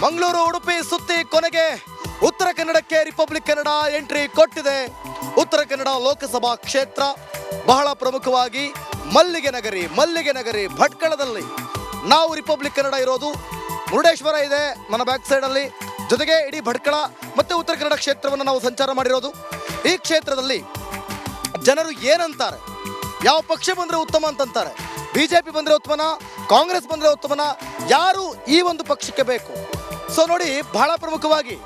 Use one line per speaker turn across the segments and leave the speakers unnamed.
ಮಂಗಳೂರು ಉಡುಪಿ ಸುತ್ತಿ ಕೊನೆಗೆ ಉತ್ತರ ಕನ್ನಡಕ್ಕೆ ರಿಪಬ್ಲಿಕ್ ಕನ್ನಡ ಎಂಟ್ರಿ ಕೊಟ್ಟಿದೆ. ಉತ್ತರ ಕನ್ನಡ ಲೋಕಸಭಾ ಕ್ಷೇತ್ರ ಬಹಳ ಪ್ರಮುಖವಾಗಿ ಮಲ್ಲಿಗೆ ನಗರಿ ಭಟ್ಕಳದಲ್ಲಿ ನಾವು ರಿಪಬ್ಲಿಕ್ ಕನ್ನಡ ಇರೋದು. ಮುರುಡೇಶ್ವರ ಇದೆ ನನ್ನ ಬ್ಯಾಕ್ ಸೈಡ್ ಅಲ್ಲಿ, ಜೊತೆಗೆ ಇಡೀ ಭಟ್ಕಳ ಮತ್ತೆ ಉತ್ತರ ಕನ್ನಡ ಕ್ಷೇತ್ರವನ್ನು ನಾವು ಸಂಚಾರ ಮಾಡಿರೋದು. ಈ ಕ್ಷೇತ್ರದಲ್ಲಿ ಜನರು ಏನಂತಾರೆ, ಯಾವ ಪಕ್ಷ ಬಂದರೆ ಉತ್ತಮ ಅಂತಂತಾರೆ, ಬಿಜೆಪಿ ಬಂದರೆ ಉತ್ತಮನ, ಕಾಂಗ್ರೆಸ್ ಬಂದರೆ ಉತ್ತಮನ, ಯಾರು ಈ ಒಂದು ಪಕ್ಷಕ್ಕೆ ಬೇಕು? ಸೊ ನೋಡಿ, ಬಹಳ ಪ್ರಮುಖವಾಗಿ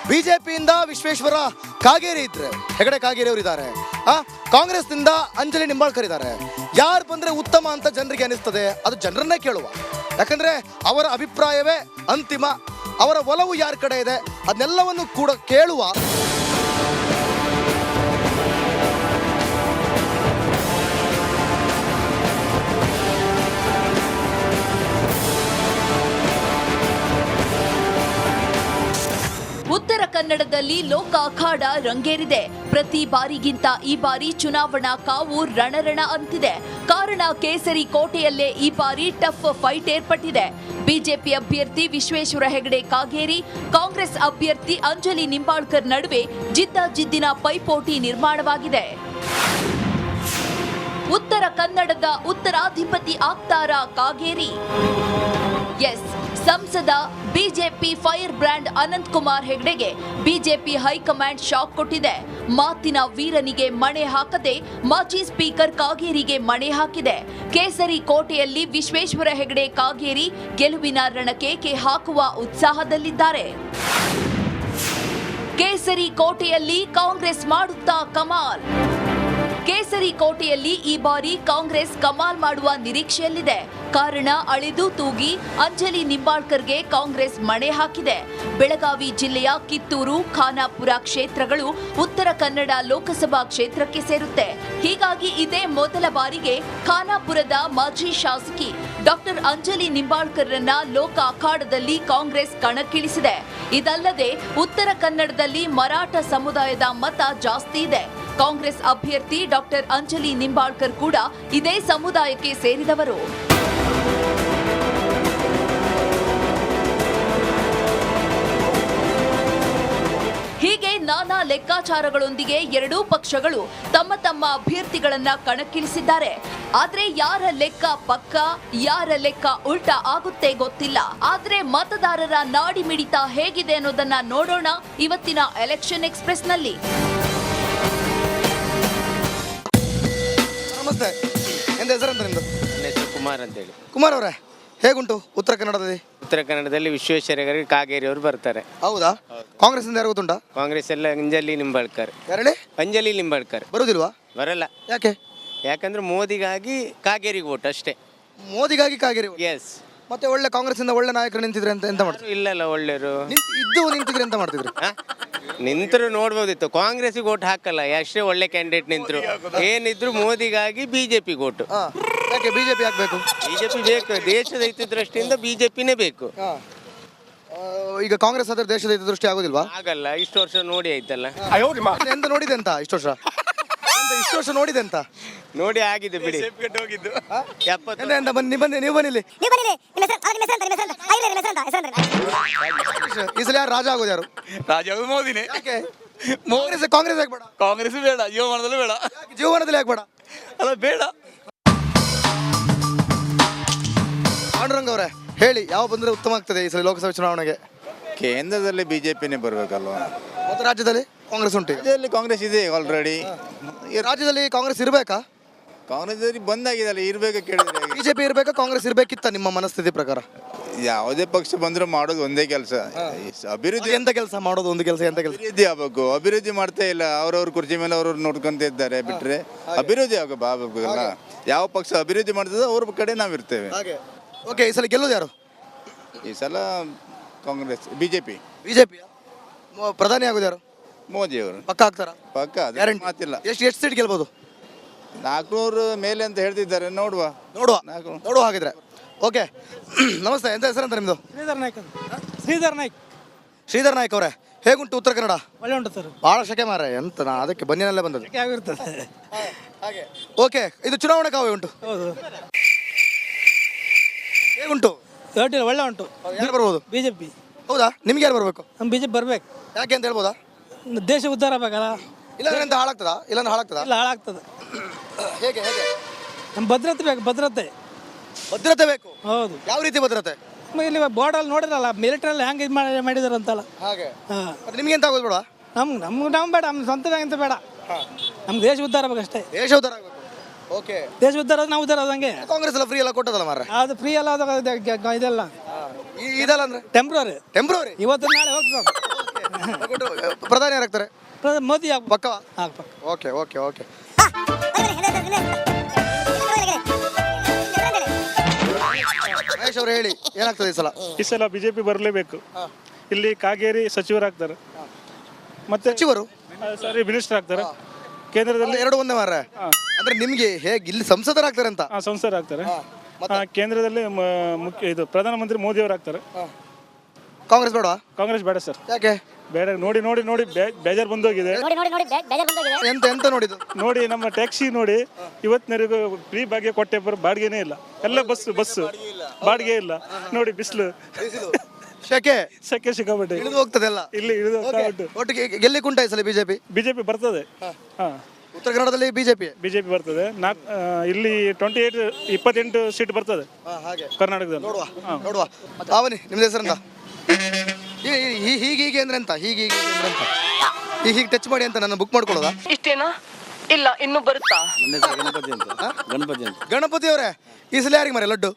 ಬಿಜೆಪಿಯಿಂದ ವಿಶ್ವೇಶ್ವರ ಕಾಗೇರಿ ಇದ್ರೆ, ಹೆಗಡೆ ಕಾಗೇರಿ ಅವರು ಇದ್ದಾರೆ, ಕಾಂಗ್ರೆಸ್ನಿಂದ ಅಂಜಲಿ ನಿಂಬಾಳ್ಕರ್ ಇದ್ದಾರೆ. ಯಾರು ಬಂದರೆ ಉತ್ತಮ ಅಂತ ಜನರಿಗೆ ಅನಿಸ್ತದೆ, ಅದು ಜನರನ್ನೇ ಕೇಳುವ. ಯಾಕಂದರೆ ಅವರ ಅಭಿಪ್ರಾಯವೇ ಅಂತಿಮ, ಅವರ ಒಲವು ಯಾರ ಕಡೆ ಇದೆ ಅದನ್ನೆಲ್ಲವನ್ನು ಕೂಡ ಕೇಳುವ.
ಉತ್ತರ ಕನ್ನಡದಲ್ಲಿ ಲೋಕ ಅಖಾಡ ರಂಗೇರಿದೆ. ಪ್ರತಿ ಬಾರಿಗಿಂತ ಈ ಬಾರಿ ಚುನಾವಣಾ ಕಾವು ರಣರಣ ಅಂತಿದೆ. ಕಾರಣ ಕೇಸರಿ ಕೋಟೆಯಲ್ಲೇ ಈ ಬಾರಿ ಟಫ್ ಫೈಟ್ ಏರ್ಪಟ್ಟಿದೆ. ಬಿಜೆಪಿ ಅಭ್ಯರ್ಥಿ ವಿಶ್ವೇಶ್ವರ ಹೆಗಡೆ ಕಾಗೇರಿ, ಕಾಂಗ್ರೆಸ್ ಅಭ್ಯರ್ಥಿ ಅಂಜಲಿ ನಿಂಬಾಳ್ಕರ್ ನಡುವೆ ಜಿದ್ದಿನ ಪೈಪೋಟಿ ನಿರ್ಮಾಣವಾಗಿದೆ. ಉತ್ತರ ಕನ್ನಡದ ಉತ್ತರಾಧಿಪತಿ ಆಗ್ತಾರಾ ಕಾಗೇರಿ? ಎಸ್, ಸಂಸದ BJP fire brand Anant Kumar ಹೆಗಡೆಗೆ ಬಿಜೆಪಿ ಹೈಕಮಾಂಡ್ ಶಾಕ್ ಕೊಟ್ಟಿದೆ. ಮಾತಿನ ವೀರನಿಗೆ ಮಣೆ ಹಾಕದೆ ಮಾಜಿ ಸ್ಪೀಕರ್ ಕಾಗೇರಿಗೆ ಮಣೆ ಹಾಕಿದೆ. ಕೇಸರಿ ಕೋಟೆಯಲ್ಲಿ ವಿಶ್ವೇಶ್ವರ ಹೆಗಡೆ ಕಾಗೇರಿ ಗೆಲುವಿನ ರಣಕೇಕೆ ಹಾಕುವ ಉತ್ಸಾಹದಲ್ಲಿದ್ದಾರೆ. ಕೇಸರಿ ಕೋಟೆಯಲ್ಲಿ ಕಾಂಗ್ರೆಸ್ ಮಾಡುತ್ತಾ ಕಮಾಲ್. ಕೇಸರಿ ಕೋಟೆಯಲ್ಲಿ ಈ ಬಾರಿ ಕಾಂಗ್ರೆಸ್ ಕಮಾಲ್ ಮಾಡುವ ನಿರೀಕ್ಷೆಯಲ್ಲಿದೆ. ಕಾರಣ ಅಳೆದು ತೂಗಿ ಅಂಜಲಿ ನಿಂಬಾಳ್ಕರ್ಗೆ ಕಾಂಗ್ರೆಸ್ ಮಣೆ ಹಾಕಿದೆ. ಬೆಳಗಾವಿ ಜಿಲ್ಲೆಯ ಕಿತ್ತೂರು, ಖಾನಾಪುರ ಕ್ಷೇತ್ರಗಳು ಉತ್ತರ ಕನ್ನಡ ಲೋಕಸಭಾ ಕ್ಷೇತ್ರಕ್ಕೆ ಸೇರುತ್ತೆ. ಹೀಗಾಗಿ ಇದೇ ಮೊದಲ ಬಾರಿಗೆ ಖಾನಾಪುರದ ಮಾಜಿ ಶಾಸಕಿ ಡಾಕ್ಟರ್ ಅಂಜಲಿ ನಿಂಬಾಳ್ಕರ್ರನ್ನ ಲೋಕ ಅಖಾಡದಲ್ಲಿ ಕಾಂಗ್ರೆಸ್ ಕಣಕ್ಕಿಳಿಸಿದೆ. ಇದಲ್ಲದೆ ಉತ್ತರ ಕನ್ನಡದಲ್ಲಿ ಮರಾಠ ಸಮುದಾಯದ ಮತ ಜಾಸ್ತಿ ಇದೆ. ಕಾಂಗ್ರೆಸ್ ಅಭ್ಯರ್ಥಿ ಡಾಕ್ಟರ್ ಅಂಜಲಿ ನಿಂಬಾಳ್ಕರ್ ಕೂಡ ಇದೇ ಸಮುದಾಯಕ್ಕೆ ಸೇರಿದವರು. ಹೀಗೆ ನಾನಾ ಲೆಕ್ಕಾಚಾರಗಳೊಂದಿಗೆ ಎರಡೂ ಪಕ್ಷಗಳು ತಮ್ಮ ತಮ್ಮ ಅಭ್ಯರ್ಥಿಗಳನ್ನ ಕಣಕ್ಕಿಳಿಸಿದ್ದಾರೆ. ಆದ್ರೆ ಯಾರ ಲೆಕ್ಕ ಪಕ್ಕ, ಯಾರ ಲೆಕ್ಕ ಉಲ್ಟಾ ಆಗುತ್ತೆ ಗೊತ್ತಿಲ್ಲ. ಆದ್ರೆ ಮತದಾರರ ನಾಡಿ ಮಿಡಿತ ಹೇಗಿದೆ ಅನ್ನೋದನ್ನ ನೋಡೋಣ ಇವತ್ತಿನ ಎಲೆಕ್ಷನ್ ಎಕ್ಸ್‌ಪ್ರೆಸ್ ನಲ್ಲಿ.
ನಮಸ್ತೆ, ಎಂತ ಹೆಸರಂತ ನಿಮ್ದು?
ನನ್ನ ಹೆಸರು ಕುಮಾರ್ ಅಂತೇಳಿ.
ಕುಮಾರ್ ಅವರೇ, ಹೇಗುಂಟು ಉತ್ತರ ಕನ್ನಡದಲ್ಲಿ?
ಉತ್ತರ ಕನ್ನಡದಲ್ಲಿ ವಿಶ್ವೇಶ್ವರ ಕಾಗೇರಿ ಅವರು ಬರ್ತಾರೆ.
ಹೌದಾ? ಕಾಂಗ್ರೆಸ್ ಇಂದ ಯಾರು ಗೊತ್ತುಂಟಾ?
ಕಾಂಗ್ರೆಸ್ ಎಲ್ಲ ಅಂಜಲಿ ನಿಂಬಾಳ್ಕರ್.
ಯಾರೇಳಿ?
ಅಂಜಲಿ ನಿಂಬಾಳ್ಕರ್
ಬರುದಿಲ್ವಾ?
ಬರಲ್ಲ.
ಯಾಕೆ?
ಯಾಕಂದ್ರೆ ಮೋದಿಗಾಗಿ ಕಾಗೇರಿಗೆ ಓಟ್ ಅಷ್ಟೇ.
ಮೋದಿಗಾಗಿ ಕಾಗೇರಿ?
ಎಸ್.
ಮತ್ತೆ ಒಳ್ಳೆ ಕಾಂಗ್ರೆಸ್ ಇಂದ ಒಳ್ಳೆ ನಾಯಕರು ನಿಂತಿದ್ರೆ ಅಂತ ಎಂತ ಮಾಡ್ತಾರೆ?
ಇಲ್ಲಲ್ಲ, ಒಳ್ಳೆಯವರು
ನಿಂತಿದ್ರೆ ಎಂತ ಮಾಡ್ತಿದ್ರು?
ನಿಂತರು ನೋಡ್ಬೋದಿತ್ತು. ಕಾಂಗ್ರೆಸ್ಗೆ ಓಟ್ ಹಾಕಲ್ಲ, ಎಷ್ಟೇ ಒಳ್ಳೆ ಕ್ಯಾಂಡಿಡೇಟ್ ನಿಂತರು. ಏನಿದ್ರು ಮೋದಿಗಾಗಿ ಬಿಜೆಪಿಗೆ ಓಟು.
ಯಾಕೆ ಬಿಜೆಪಿ ಆಗ್ಬೇಕು?
ಬಿಜೆಪಿ ಬೇಕು, ದೇಶದ ಹಿತದೃಷ್ಟಿಯಿಂದ ಬಿಜೆಪಿನೇ ಬೇಕು.
ಈಗ ಕಾಂಗ್ರೆಸ್ ಆದ್ರೆ ದೇಶದ ಹಿತದೃಷ್ಟಿ ಆಗೋದಿಲ್ವಾ?
ಆಗಲ್ಲ, ಇಷ್ಟು ವರ್ಷ ನೋಡಿ ಆಯ್ತಲ್ಲ.
ಎಂತ ನೋಡಿದೆ ಅಂತ ಇಷ್ಟು ವರ್ಷ? ನೋಡಿದೆ ಅಂತ
ನೋಡಿ ಆಗಿದೆ ಬಿಡಿ.
ನೀವು ಬನ್ನಿ. ಈ ಸಲ ಯಾರು ರಾಜ ಆಗೋದು? ಯಾರು
ರಾಜ ಆಗೋದು? ಮೋದಿನೇ.
ಯಾಕೆ? ಕಾಂಗ್ರೆಸ್ ಯಾಕೆ ಬೇಡ?
ಕಾಂಗ್ರೆಸ್ ಬೇಡ, ಜೀವಮಾನದಲ್ಲೂ ಬೇಡ.
ಜೀವನದಲ್ಲಿ ಯಾಕೆ ಬೇಡ?
ಅಲ್ಲ, ಬೇಡ.
ಪಾಂಡುರಂಗ ಅವರೇ ಹೇಳಿ, ಯಾವ ಬಂದ್ರೆ ಉತ್ತಮ ಆಗ್ತದೆ ಈ ಸಲ ಲೋಕಸಭೆ ಚುನಾವಣೆಗೆ?
ಕೇಂದ್ರದಲ್ಲಿ ಬಿಜೆಪಿನೇ ಬರಬೇಕಲ್ವಾ?
ಮತ್ತು ರಾಜ್ಯದಲ್ಲಿ ಕಾಂಗ್ರೆಸ್ ಉಂಟು.
ರಾಜ್ಯದಲ್ಲಿ ಕಾಂಗ್ರೆಸ್ ಇದೆ ಆಲ್ರೆಡಿ.
ರಾಜ್ಯದಲ್ಲಿ ಕಾಂಗ್ರೆಸ್ ಇರಬೇಕಾ?
ಕಾಂಗ್ರೆಸ್ ಬಂದಾಗಿದಲ್ಲ, ಇರ್ಬೇಕು ಕೇಳಿದ್ರೆ.
ಬಿಜೆಪಿ ಇರಬೇಕಾ, ಕಾಂಗ್ರೆಸ್ ಇರಬೇಕಿತ್ತ ನಿಮ್ಮ ಮನಸ್ಥಿತಿ ಪ್ರಕಾರ?
ಯಾವುದೇ ಪಕ್ಷ ಬಂದರೂ ಮಾಡೋದು ಒಂದೇ ಕೆಲಸ, ಅಭಿವೃದ್ಧಿ.
ಎಂತ ಕೆಲಸ ಮಾಡೋದು? ಒಂದು ಕೆಲಸ ಎಂತ ಕೆಲಸ?
ಅಭಿವೃದ್ಧಿ ಆಗಬೇಕು. ಅಭಿವೃದ್ಧಿ ಮಾಡ್ತಾ ಇಲ್ಲ, ಅವ್ರವ್ರ ಕುರ್ಚಿ ಮೇಲೆ ಅವ್ರವ್ರು ನೋಡ್ಕೊಂತ ಇದ್ದಾರೆ ಬಿಟ್ರೆ ಅಭಿವೃದ್ಧಿ ಆಗಬೇಕಲ್ಲ. ಯಾವ ಪಕ್ಷ ಅಭಿವೃದ್ಧಿ ಮಾಡ್ತದೆ ಅವ್ರ ಕಡೆ ನಾವಿರ್ತೇವೆ.
ಓಕೆ, ಈ ಸಲ ಗೆಲ್ಲೋದು ಯಾರು?
ಈ ಸಲ ಕಾಂಗ್ರೆಸ್. ಬಿಜೆಪಿ
ಪ್ರಧಾನಿ ಆಗೋದು ಯಾರು?
ಮೋದಿ ಅವರು
ಪಕ್ಕ ಆಗ್ತಾರ?
ಪಕ್ಕ,
ಗ್ಯಾರಂಟಿ.
ಮಾತಿಲ್ಲ.
ಎಷ್ಟು ಸೀಟ್ ಗೆಲ್ಬೋದು?
400 ಮೇಲೆ ಅಂತ ಹೇಳ್ತಿದ್ದಾರೆ. ನೋಡುವ
ಹಾಗಿದ್ರೆ. ಓಕೆ, ನಮಸ್ತೆ, ಎಂತ ಹೆಸರಂತ ನಿಮ್ದು? ಶ್ರೀಧರ್ ನಾಯ್ಕ ಅವರೇ, ಹೇಗುಂಟು ಉತ್ತರ ಕನ್ನಡ?
ಒಳ್ಳೆ ಉಂಟು ಸರ್.
ಬಹಳ ಶಕೆ ಮಾರ, ಎಂತ ನಾ ಅದಕ್ಕೆ ಬನ್ನಿನಲ್ಲೇ ಬಂದದ್ದು. ಓಕೆ, ಇದು ಚುನಾವಣೆ ಕಾವೇ ಉಂಟು.
ಹೌದು.
ಹೇಗುಂಟು?
ಒಳ್ಳೆ ಉಂಟು.
ಯಾರು ಬರ್ಬೋದು?
ಬಿಜೆಪಿ.
ಹೌದಾ? ನಿಮ್ಗೆ ಯಾರು ಬರಬೇಕು?
ನಮ್ಮ BJP ಬರ್ಬೇಕು.
ಯಾಕೆ ಅಂತ ಹೇಳ್ಬೋದಾ?
ದೇಶ ಉದ್ಧಾರ ಆಗಬೇಕಲ್ಲ.
ಇಲ್ಲಾಂದ್ರೆ ಎಂತ ಹಾಳಾಗ್ತದಾ? ಇಲ್ಲಾಂದ್ರೆ ಹಾಳಾಗ್ತದಾ?
ಇಲ್ಲ, ಹಾಳಾಗ್ತದೆ.
ಹೇಗೆ ಹೇಗೆ?
ನಮ್ಮ ಭದ್ರತೆ ಬೇಕು, ಭದ್ರತೆ.
ಭದ್ರತೆ ಬೇಕು.
ಹೌದು.
ಯಾವ ರೀತಿ ಭದ್ರತೆ?
ಇಲ್ಲಿ ಬೋರ್ಡಲ್ಲಿ ನೋಡಿರಲ್ಲ, ಮಿಲಿಟ್ರಲ್ಲಿ ಹೆಂಗೆ ಇದು ಮಾಡಿದಾರೆ ಅಂತಲ್ಲ.
ಹಾಗೆ
ಹಾಂ,
ಮತ್ತೆ ನಿಮ್ಗೆ ಎಂತ ಆಗೋದು ಬೇಡ?
ನಮ್ಗೆ ಬೇಡ, ನಮ್ಮ ಸ್ವಂತದಂತ ಬೇಡ. ನಮ್ಗೆ ದೇಶ ಉದ್ಧಾರ ಆಗಬೇಕಷ್ಟೇ.
ದೇಶ ಉದ್ಧಾರ ಆಗಬೇಕು. ಓಕೆ.
ದೇಶ ಉದ್ಧಾರ ನಾವು ಉದ್ಧಾರ ಆದಂಗೆ.
ಕಾಂಗ್ರೆಸ್ ಎಲ್ಲ ಫ್ರೀ ಎಲ್ಲ ಕೊಟ್ಟದಲ್ಲ ಮಾರ್ರೆ.
ಅದು ಫ್ರೀ ಅಲ್ಲ, ಅದು ಇದೆಲ್ಲ
ಇದಲ್ಲ ಅಂದ್ರೆ
ಟೆಂಪ್ರರಿ.
ಟೆಂಪ್ರವರಿ.
ಇವತ್ತು ನಾಳೆ ಹೋಗ್ತದೆ.
ಪ್ರಧಾನಿ ಯಾರಾಗ್ತಾರೆ?
ಮೋದಿ
ಪಕ್ಕ.
ಆಗ್ಬೇಕು.
Okay okay okay. ಮಹೇಶ್ ಅವರು ಹೇಳಿ, ಏನಾಗ್ತದೆ ಈ ಸಲ?
ಈ ಸಲ ಬಿಜೆಪಿ ಬರಲೇಬೇಕು. ಇಲ್ಲಿ ಕಾಗೇರಿ ಸಚಿವರಾಗ್ತಾರೆ, ಮತ್ತೆ
ಸಚಿವರು
ಸಾರಿ ಮಿನಿಸ್ಟರ್ ಆಗ್ತಾರೆ. ಕೇಂದ್ರದಲ್ಲಿ
ಎರಡು ಒಂದೇ ಮಾರ್ರೆ. ಅಂದ್ರೆ ನಿಮ್ಗೆ ಹೇಗೆ ಇಲ್ಲಿ ಸಂಸದರಾಗ್ತಾರೆ ಅಂತ?
ಸಂಸದರಾಗ್ತಾರೆ. ಕೇಂದ್ರದಲ್ಲಿ ಮುಖ್ಯ ಇದು ಪ್ರಧಾನಮಂತ್ರಿ ಮೋದಿ ಅವರು ಆಗ್ತಾರೆ.
ಕಾಂಗ್ರೆಸ್ ಬೇಡ?
ಕಾಂಗ್ರೆಸ್ ಬೇಡ ಸರ್,
ಯಾಕೆ?
ಬೇಡ. ನೋಡಿ ನೋಡಿ ನೋಡಿ ಬೇಜಾರು ಬಂದೋಗಿದೆ.
ಎಂತ ಎಂತ ನೋಡಿದ್ದು?
ನೋಡಿ ನಮ್ಮ ಟ್ಯಾಕ್ಸಿ ನೋಡಿ ಇವತ್ತಿನವರೆಗೂ ಫ್ರೀ ಬಾಡಿಗೆ ಕೊಟ್ಟೆ ಬಾಡಿಗೆನೇ ಇಲ್ಲ. ಎಲ್ಲ ಬಸ್ಸು ಬಾಡಿಗೆ ಇಲ್ಲ. ನೋಡಿ ಬಿಸಿಲು,
ಶಕೆ
ಸಿಕ್ಕಾಪಟ್ಟೆ
ಇಳಿದು ಹೋಗ್ತದೆ ಎಲ್ಲ.
ಇಲ್ಲಿ ಇಳಿದು ಹೋಗ್ತಾ ಉಂಟು.
ಒಟ್ಟಿಗೆ ಗೆಲ್ಲಿ ಕುಂಟ ಈ ಸಲ ಬಿಜೆಪಿ?
ಬಿಜೆಪಿ ಬರ್ತದೆ.
ಉತ್ತರ ಕನ್ನಡದಲ್ಲಿ ಬಿಜೆಪಿ
ಬರ್ತದೆ. ಇಲ್ಲಿ 28 ಸೀಟ್ ಬರ್ತದೆ
ಹಾಗೆ
ಕರ್ನಾಟಕದಲ್ಲಿ.
ನೋಡುವ ನೋಡುವ. ಅವನಿ ನಿಮ್ದು ಹೆಸರಂತ? ಹೀಗೆ ಅಂದ್ರೆ ಎಂತ? ಹೀಗೆ ಅಂದ್ರೆ ಎಂತ? ಹೀಗೆ ಟಚ್ ಮಾಡಿ ಅಂತ ನನ್ನ ಬುಕ್ ಮಾಡ್ಕೊಳ್ಳೋದಾ?
ಇಷ್ಟೇನಾ? ಇಲ್ಲ, ಇನ್ನು ಬರುತ್ತಾ?
ಗಣಪತಿ ಅಂತ. ಗಣಪತಿ ಅಂತ.
ಗಣಪತಿ ಅವರೇ, ಈ ಸಲ ಯಾರಿಗೆ ಮಾರೆ ಲಡ್ಡು?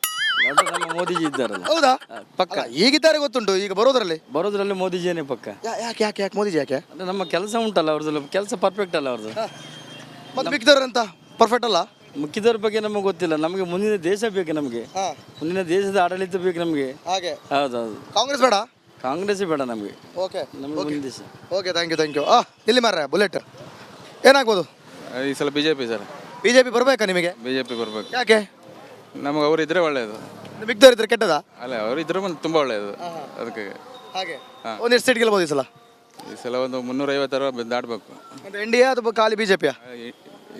ಲಡ್ಡು ನಮ್ಮ ಮೋದಿಜಿ ಇದ್ದಾರಲ್ಲ.
ಹೌದಾ?
ಪಕ್ಕ.
ಈಗಿದ್ದಾರೆ ಗೊತ್ತುಂಟು. ಈಗ ಬರೋದ್ರಲ್ಲಿ
ಮೋದಿಜಿನೇ ಪಕ್ಕ.
ಯಾಕೆ ಯಾಕೆ ಯಾಕೆ ಮೋದಿಜಿ ಯಾಕೆ?
ಅಂದ್ರೆ ನಮ್ಮ ಕೆಲಸ ಉಂಟಲ್ಲ ಅವ್ರದ್ದು, ಕೆಲಸ ಪರ್ಫೆಕ್ಟ್ ಅಲ್ಲ ಅವ್ರದ್ದು.
ಮತ್ತೆ ಮಿಕ್ಕಿದವ್ರು ಅಂತ ಪರ್ಫೆಕ್ಟ್ ಅಲ್ಲ?
ಮುಖ್ಯದವ್ರ ಬಗ್ಗೆ ನಮಗೆ ಗೊತ್ತಿಲ್ಲ. ನಮಗೆ ಮುಂದಿನ ದೇಶ ಬೇಕು. ನಮಗೆ ಮುಂದಿನ ದೇಶದ ಆಡಳಿತ ಬೇಕು ನಮಗೆ.
ಹಾಗೆ.
ಹೌದೌದು.
ಕಾಂಗ್ರೆಸ್ ಬೇಡ?
ಕಾಂಗ್ರೆಸ್ ಬೇಡ ನಮಗೆ.
ಓಕೆ
ನಮಗೆ ಮುಂದಿನ ದೇಶ.
Okay, thank you. ಇಲ್ಲಿ ಮಾರ್ರೆ ಬುಲೆಟ್ ಏನಾಗ್ಬೋದು
ಈ ಸಲ ಬಿಜೆಪಿ ಸರ್.
ಬಿಜೆಪಿ ಬರ್ಬೇಕಾ ನಿಮಗೆ?
ಬಿಜೆಪಿ ಬರ್ಬೇಕು.
ಯಾಕೆ?
ನಮಗೆ ಅವ್ರು ಇದ್ರೆ ಒಳ್ಳೇದು.
ಮಿಕ್ದವ್ರು ಇದ್ರೆ ಕೆಟ್ಟದಾ?
ಅಲ್ಲ, ಅವ್ರು ಇದ್ರೆ ತುಂಬಾ ಒಳ್ಳೇದು. ಅದಕ್ಕೆ
ಹಾಗೆ. ಒಂದೆಷ್ಟು ಸೀಟ್ ಗೆಲ್ಬೋದು ಈ ಸಲ?
ಈ ಸಲ ಒಂದು 350 ದಾಟಬೇಕು.
ಮತ್ತೆ NDA ಅಥವಾ ಖಾಲಿ ಬಿಜೆಪಿಯಾ?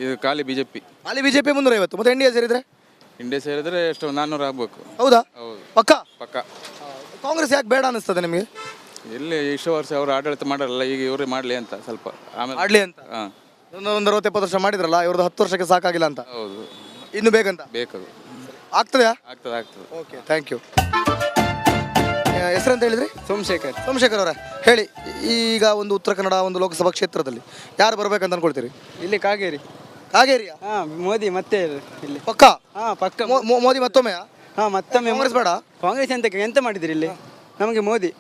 ಇದು ಖಾಲಿ ಬಿಜೆಪಿ.
ಖಾಲಿ ಬಿಜೆಪಿ 350. ಮತ್ತೆ NDA ಸೇರಿದ್ರೆ?
ಇಂಡಿಯಾ ಸೇರಿದ್ರೆ ಎಷ್ಟು 400 ಆಗ್ಬೇಕು.
ಹೌದಾ?
ಹೌದು,
ಪಕ್ಕ.
ಪಕ್ಕ.
ಕಾಂಗ್ರೆಸ್ ಯಾಕೆ ಬೇಡ ಅನಿಸ್ತದೆ ನಿಮಗೆ?
ಇಲ್ಲಿ ಇಷ್ಟು ವರ್ಷ ಅವರು ಆಡಳಿತ ಮಾಡಲ್ಲ, ಈಗ ಇವರೇ ಮಾಡಲಿ ಅಂತ ಸ್ವಲ್ಪ ಆಮೇಲೆ
ಮಾಡ್ಲಿ ಅಂತ.
ಹಾಂ,
ಒಂದು 60-70 ವರ್ಷ ಮಾಡಿದ್ರಲ್ಲ, ಇವ್ರದ್ದು 10 ವರ್ಷಕ್ಕೆ ಸಾಕಾಗಿಲ್ಲ ಅಂತ.
ಹೌದು,
ಇನ್ನು ಬೇಕಂತ?
ಬೇಕದು.
ಆಗ್ತದಾ?
ಆಗ್ತದೆ.
Okay, thank you. ಹೆಸರಂತ ಹೇಳಿದ್ರಿ? ಸೋಮಶೇಖರ್ ಅವರೇ ಹೇಳಿ, ಈಗ ಒಂದು ಉತ್ತರ ಕನ್ನಡ ಒಂದು ಲೋಕಸಭಾ ಕ್ಷೇತ್ರದಲ್ಲಿ ಯಾರು ಬರ್ಬೇಕಂತ ಅನ್ಕೊಳ್ತೀರಿ?
ಇಲ್ಲಿ ಕಾಗೇರಿ.
ಕಾಗೇರಿಯಾ?
ಮೋದಿ ಮತ್ತೆ ಇಲ್ಲಿ
ಪಕ್ಕ.
ಪಕ್ಕ.
ಮೋದಿ ಮತ್ತೊಮ್ಮೆ?
ಮತ್ತೊಮ್ಮೆ
ಕಾಂಗ್ರೆಸ್ ಬೇಡ?
ಕಾಂಗ್ರೆಸ್ ಎಂತ ಮಾಡಿದ್ರಿ ಇಲ್ಲಿ? ನಮಗೆ ಮೋದಿ.